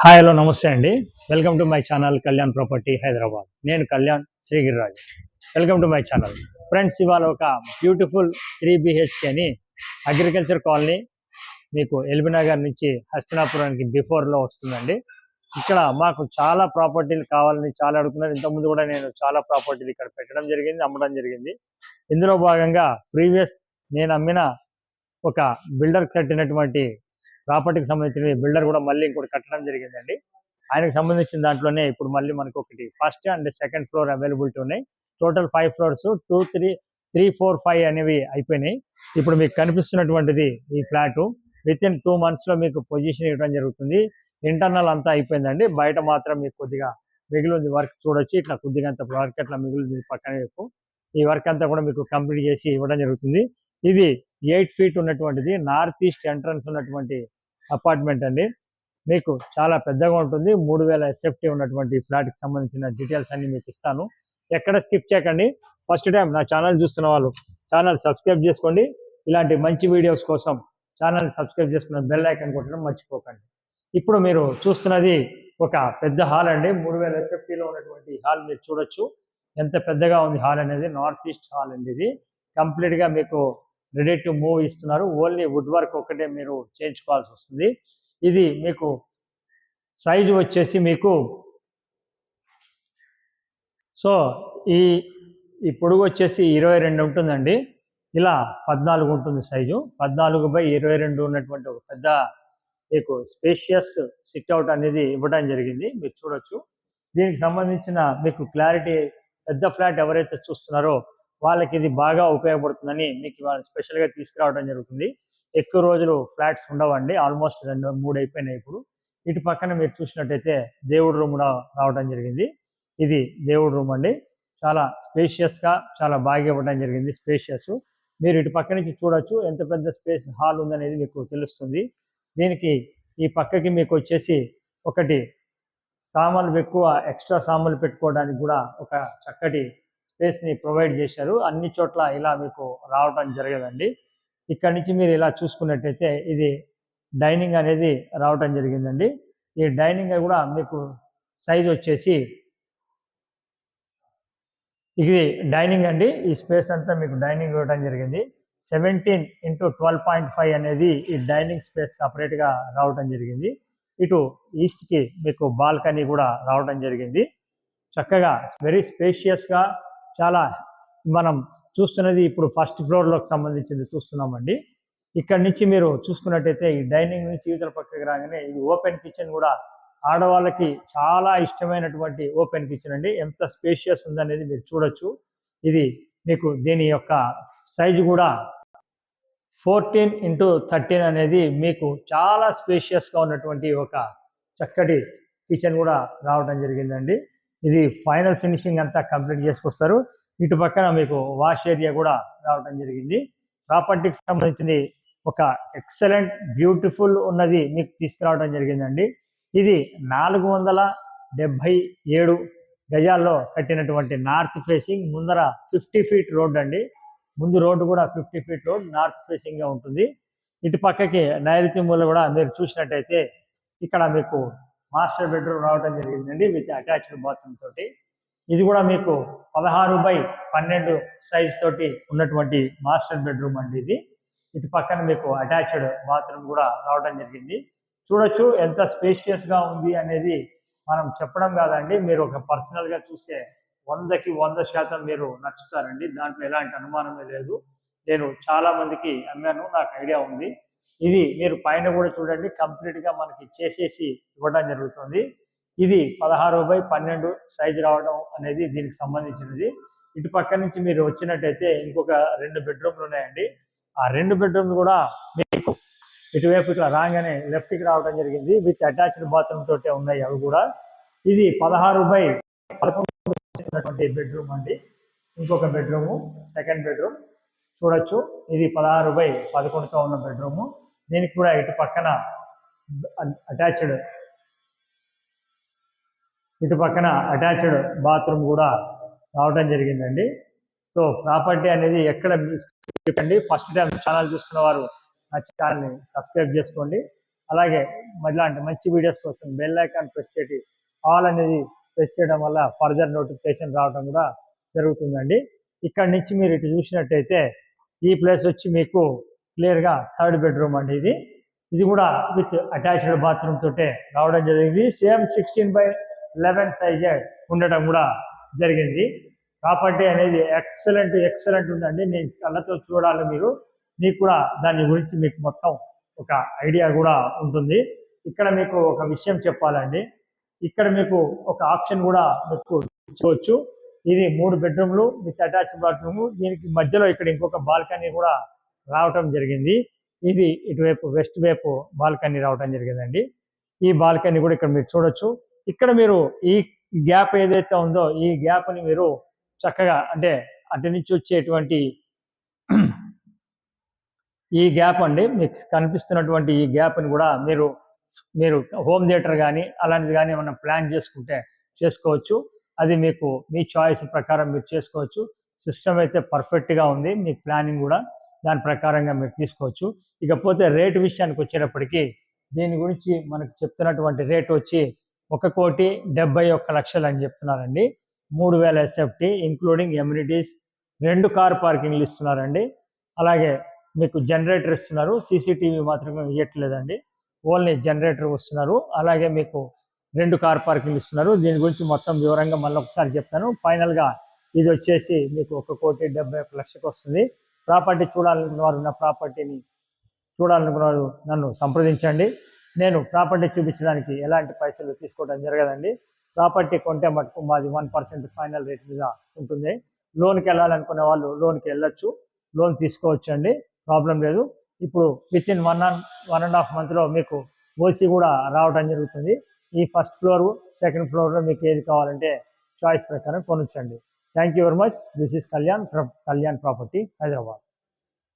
Hi hello నమస్తే అండి. Welcome to my channel Kalyan property Hyderabad. నేను Kalyan Srigiriraju. Welcome to my channel. Friends, ఇవాళ ఒక బ్యూటిఫుల్ 3 BHK అగ్రికల్చర్ కాలనీ మీకు ఎల్బీనగర్ నుంచి హస్తినాపురానికి బిఫోర్లో వస్తుందండి. ఇక్కడ మాకు చాలా ప్రాపర్టీలు కావాలని చాలా అడుగుతున్నారు. ఇంతకుముందు కూడా నేను చాలా ప్రాపర్టీలు ఇక్కడ పెట్టడం జరిగింది, అమ్మడం జరిగింది. ఇందులో భాగంగా నేను అమ్మిన ఒక బిల్డర్ కట్టినటువంటి ప్రాపర్టీకి సంబంధించిన బిల్డర్ కూడా మళ్ళీ ఇంకోటి కట్టడం జరిగిందండి. ఆయనకు సంబంధించిన దాంట్లోనే ఇప్పుడు మళ్ళీ మనకు ఒకటి first and second floor availability ఉన్నాయి. టోటల్ 5 ఫ్లోర్స్ 2, 3, 3, 4, 5 అనేవి అయిపోయినాయి. ఇప్పుడు మీకు కనిపిస్తున్నటువంటిది ఈ ఫ్లాట్ విత్ ఇన్ 2 months మీకు పొజిషన్ ఇవ్వడం జరుగుతుంది. ఇంటర్నల్ అంతా అయిపోయిందండి. బయట మాత్రం మీకు కొద్దిగా మిగిలింది వర్క్ చూడొచ్చు. ఇట్లా కొద్దిగా అంత వర్క్ అట్లా మిగిలింది పక్కన వైపు. ఈ వర్క్ అంతా కూడా మీకు కంప్లీట్ చేసి ఇవ్వడం జరుగుతుంది. ఇది 8 feet ఉన్నటువంటిది నార్త్ ఈస్ట్ ఎంట్రన్స్ ఉన్నటువంటి అపార్ట్మెంట్ అండి. మీకు చాలా పెద్దగా ఉంటుంది. 3000 SFT ఉన్నటువంటి ఫ్లాట్కి సంబంధించిన డీటెయిల్స్ అన్ని మీకు ఇస్తాను. ఎక్కడ స్కిప్ చేయకండి. ఫస్ట్ టైం నా ఛానల్ చూస్తున్న వాళ్ళు ఛానల్ సబ్స్క్రైబ్ చేసుకోండి. ఇలాంటి మంచి వీడియోస్ కోసం ఛానల్ సబ్స్క్రైబ్ చేసుకున్న బెల్ ఐకాన్ కొట్టడం మర్చిపోకండి. ఇప్పుడు మీరు చూస్తున్నది ఒక పెద్ద హాల్ అండి. 3000 SFTలో ఉన్నటువంటి హాల్ మీరు చూడొచ్చు. ఎంత పెద్దగా ఉంది హాల్ అనేది. నార్త్ ఈస్ట్ హాల్ అండి. ఇది కంప్లీట్గా మీకు రెడీ టు మూవ్ ఇస్తున్నారు. ఓన్లీ వుడ్ వర్క్ ఒకటే మీరు చేయించుకోవాల్సి వస్తుంది. ఇది మీకు సైజు వచ్చేసి మీకు సో ఈ పొడుగు వచ్చేసి 22 ఉంటుందండి. ఇలా 14 ఉంటుంది సైజు. 14/22 ఉన్నటువంటి ఒక పెద్ద మీకు స్పేషియస్ సిట్అవుట్ అనేది ఇవ్వడం జరిగింది. మీరు చూడొచ్చు. దీనికి సంబంధించిన మీకు క్లారిటీ, పెద్ద ఫ్లాట్ ఎవరైతే చూస్తున్నారో వాళ్ళకి ఇది బాగా ఉపయోగపడుతుందని మీకు ఇవాళ స్పెషల్గా తీసుకురావడం జరుగుతుంది. ఎక్కువ రోజులు ఫ్లాట్స్ ఉండవండి. ఆల్మోస్ట్ 2, 3 అయిపోయినాయి ఇప్పుడు. ఇటు పక్కన మీరు చూసినట్టయితే దేవుడి రూమ్ కూడా రావడం జరిగింది. ఇది దేవుడి రూమ్ అండి. చాలా స్పేషియస్గా చాలా బాగా ఇవ్వడం జరిగింది. స్పేషియస్ మీరు ఇటు పక్క నుంచి చూడొచ్చు. ఎంత పెద్ద స్పేస్ హాల్ ఉందనేది మీకు తెలుస్తుంది. దీనికి ఈ పక్కకి మీకు వచ్చేసి ఒకటి సామాన్లు ఎక్కువ ఎక్స్ట్రా సామాన్లు పెట్టుకోవడానికి కూడా ఒక చక్కటి స్పేస్ని ప్రొవైడ్ చేశారు. అన్ని చోట్ల ఇలా మీకు రావడం జరగదండి. ఇక్కడ నుంచి మీరు ఇలా చూసుకున్నట్టయితే ఇది డైనింగ్ అనేది రావడం జరిగిందండి. ఈ డైనింగ్ కూడా మీకు సైజ్ వచ్చేసి ఇది డైనింగ్ అండి. ఈ స్పేస్ అంతా మీకు డైనింగ్ ఇవ్వడం జరిగింది. 17 x 12.5 అనేది ఈ డైనింగ్ స్పేస్ సపరేట్గా రావడం జరిగింది. ఇటు ఈస్ట్కి మీకు బాల్కనీ కూడా రావడం జరిగింది. చక్కగా వెరీ స్పేషియస్గా చాలా మనం చూస్తున్నది ఇప్పుడు ఫస్ట్ ఫ్లోర్లోకి సంబంధించింది చూస్తున్నామండి. ఇక్కడ నుంచి మీరు చూసుకున్నట్టయితే ఈ డైనింగ్ నుంచి ఇవతల పక్కకి రాగానే ఇది ఓపెన్ కిచెన్ కూడా ఆడవాళ్ళకి చాలా ఇష్టమైనటువంటి ఓపెన్ కిచెన్ అండి. ఎంత స్పేషియస్ ఉందనేది మీరు చూడొచ్చు. ఇది మీకు దీని యొక్క సైజు కూడా 14 x 13 అనేది మీకు చాలా స్పేషియస్గా ఉన్నటువంటి ఒక చక్కటి కిచెన్ కూడా రావడం జరిగిందండి. ఇది ఫైనల్ ఫినిషింగ్ అంతా కంప్లీట్ చేసుకొస్తారు. ఇటు పక్కన మీకు వాష్ ఏరియా కూడా రావడం జరిగింది. ప్రాపర్టీకి సంబంధించింది ఒక ఎక్సలెంట్ బ్యూటిఫుల్ ఉన్నది మీకు తీసుకురావడం జరిగిందండి. ఇది 477 గజాల్లో కట్టినటువంటి నార్త్ ఫేసింగ్ ముందర 50 feet రోడ్ అండి. ముందు రోడ్డు కూడా 50 feet రోడ్ నార్త్ ఫేసింగ్గా ఉంటుంది. ఇటు పక్కకి నైరుతి మూల కూడా మీరు చూసినట్టయితే ఇక్కడ మీకు మాస్టర్ బెడ్రూమ్ రావడం జరిగిందండి విత్ అటాచ్డ్ బాత్రూమ్ తోటి. ఇది కూడా మీకు 16/12 సైజ్ తోటి ఉన్నటువంటి మాస్టర్ బెడ్రూమ్ అండి ఇది. ఇటు పక్కన మీకు అటాచ్డ్ బాత్రూమ్ కూడా రావడం జరిగింది. చూడొచ్చు ఎంత స్పేషియస్గా ఉంది అనేది మనం చెప్పడం కాదండి. మీరు ఒక పర్సనల్గా చూస్తే 100కి 100% మీరు నచ్చుతారండి. దాంట్లో ఎలాంటి అనుమానమే లేదు. నేను చాలా మందికి అమ్మాను, నాకు ఐడియా ఉంది. ఇది మీరు పైన కూడా చూడండి, కంప్లీట్గా మనకి చేసేసి ఇవ్వడం జరుగుతుంది. ఇది 16/12 సైజు రావడం అనేది దీనికి సంబంధించినది. ఇటు పక్క నుంచి మీరు వచ్చినట్టయితే ఇంకొక 2 బెడ్రూమ్లు ఉన్నాయండి. ఆ 2 బెడ్రూమ్లు కూడా మీకు ఇటువైపు ఇట్లా రాగానే లెఫ్ట్కి రావడం జరిగింది విత్ అటాచ్డ్ బాత్రూమ్ తోటే ఉన్నాయి అవి కూడా. ఇది 16/11 బెడ్రూమ్ అండి. ఇంకొక బెడ్రూము సెకండ్ బెడ్రూమ్ చూడొచ్చు. ఇది 16/11తో ఉన్న బెడ్రూము. దీనికి కూడా ఇటు పక్కన అటాచ్డ్ బాత్రూమ్ కూడా రావడం జరిగిందండి. సో ప్రాపర్టీ అనేది ఎక్కడ మిస్ చేయకండి. ఫస్ట్ టైం ఛానల్ చూస్తున్న వారు నా ఛానల్ని సబ్స్క్రైబ్ చేసుకోండి. అలాగే ఇలాంటి మంచి వీడియోస్ కోసం బెల్ ఐకాన్ ప్రెస్ చేసి ఆల్ అనేది ప్రెస్ చేయడం వల్ల ఫర్దర్ నోటిఫికేషన్ రావడం కూడా జరుగుతుందండి. ఇక్కడ నుంచి మీరు ఇటు చూసినట్టయితే ఈ ప్లేస్ వచ్చి మీకు క్లియర్గా 3rd బెడ్రూమ్ అండి. ఇది కూడా విత్ అటాచ్డ్ బాత్రూమ్ తోటే రావడం జరిగింది. సేమ్ 16/11 సైజే ఉండటం కూడా జరిగింది. ప్రాపర్టీ అనేది ఎక్సలెంట్ ఉందండి. నేను కళ్ళతో చూడాలి, మీకు కూడా దాని గురించి మీకు మొత్తం ఒక ఐడియా కూడా ఉంటుంది. ఇక్కడ మీకు ఒక విషయం చెప్పాలండి, ఇక్కడ మీకు ఒక ఆప్షన్ కూడా మీకు ఇచ్చుకోవచ్చు. ఇది 3 బెడ్రూమ్లు విత్ అటాచ్డ్ బాత్రూమ్. దీనికి మధ్యలో ఇక్కడ ఇంకొక బాల్కనీ కూడా రావటం జరిగింది. ఇది ఇటువైపు వెస్ట్ వైపు బాల్కనీ రావటం జరిగిందండి. ఈ బాల్కనీ కూడా ఇక్కడ మీరు చూడొచ్చు. ఇక్కడ మీరు ఈ గ్యాప్ ఏదైతే ఉందో ఈ గ్యాప్ని మీరు చక్కగా అంటే అటు నుంచి వచ్చేటువంటి ఈ గ్యాప్ అండి, మీకు కనిపిస్తున్నటువంటి ఈ గ్యాప్ని కూడా మీరు హోమ్ థియేటర్ కానీ అలాంటిది కానీ ఏమన్నా ప్లాన్ చేసుకుంటే చేసుకోవచ్చు. అది మీకు మీ చాయిస్ ప్రకారం మీరు చేసుకోవచ్చు. సిస్టమ్ అయితే పర్ఫెక్ట్గా ఉంది, మీ ప్లానింగ్ కూడా దాని ప్రకారంగా మీరు తీసుకోవచ్చు. ఇకపోతే రేటు విషయానికి వచ్చేటప్పటికి దీని గురించి మనకు చెప్తున్నటువంటి రేట్ వచ్చి 1,71,00,000 అని చెప్తున్నారండి. 3,000 SFT ఇంక్లూడింగ్ ఎమ్యూనిటీస్, 2 కార్ పార్కింగ్లు ఇస్తున్నారండి. అలాగే మీకు జనరేటర్ ఇస్తున్నారు, సీసీటీవీ మాత్రమే ఇవ్వట్లేదండి, ఓన్లీ జనరేటర్ వస్తున్నారు. అలాగే మీకు 2 కార్ పార్కింగ్లు ఇస్తున్నారు. దీని గురించి మొత్తం వివరంగా మళ్ళీ ఒకసారి చెప్తాను. ఫైనల్గా ఇది వచ్చేసి మీకు 1,71,00,000 వస్తుంది. ప్రాపర్టీ చూడాలనుకున్న వారు నా ప్రాపర్టీని చూడాలనుకున్నారు నన్ను సంప్రదించండి. నేను ప్రాపర్టీ చూపించడానికి ఎలాంటి పైసలు తీసుకోవడం జరగదండి. ప్రాపర్టీ కొంటే మటుకు మాది 1% ఫైనల్ రేట్ మీద ఉంటుంది. లోన్కి వెళ్ళాలనుకునే వాళ్ళు లోన్కి వెళ్ళొచ్చు, లోన్ తీసుకోవచ్చు అండి, ప్రాబ్లం లేదు. ఇప్పుడు వితిన్ 1.5 మంత్లో మీకు ఓసీ కూడా రావడం జరుగుతుంది. ఈ 1st ఫ్లోర్ 2nd ఫ్లోర్లో మీకు ఏది కావాలంటే చాయిస్ ప్రకారం కొనొచ్చండి. Thank you very much. This is Kalyan from Kalyan property, Hyderabad.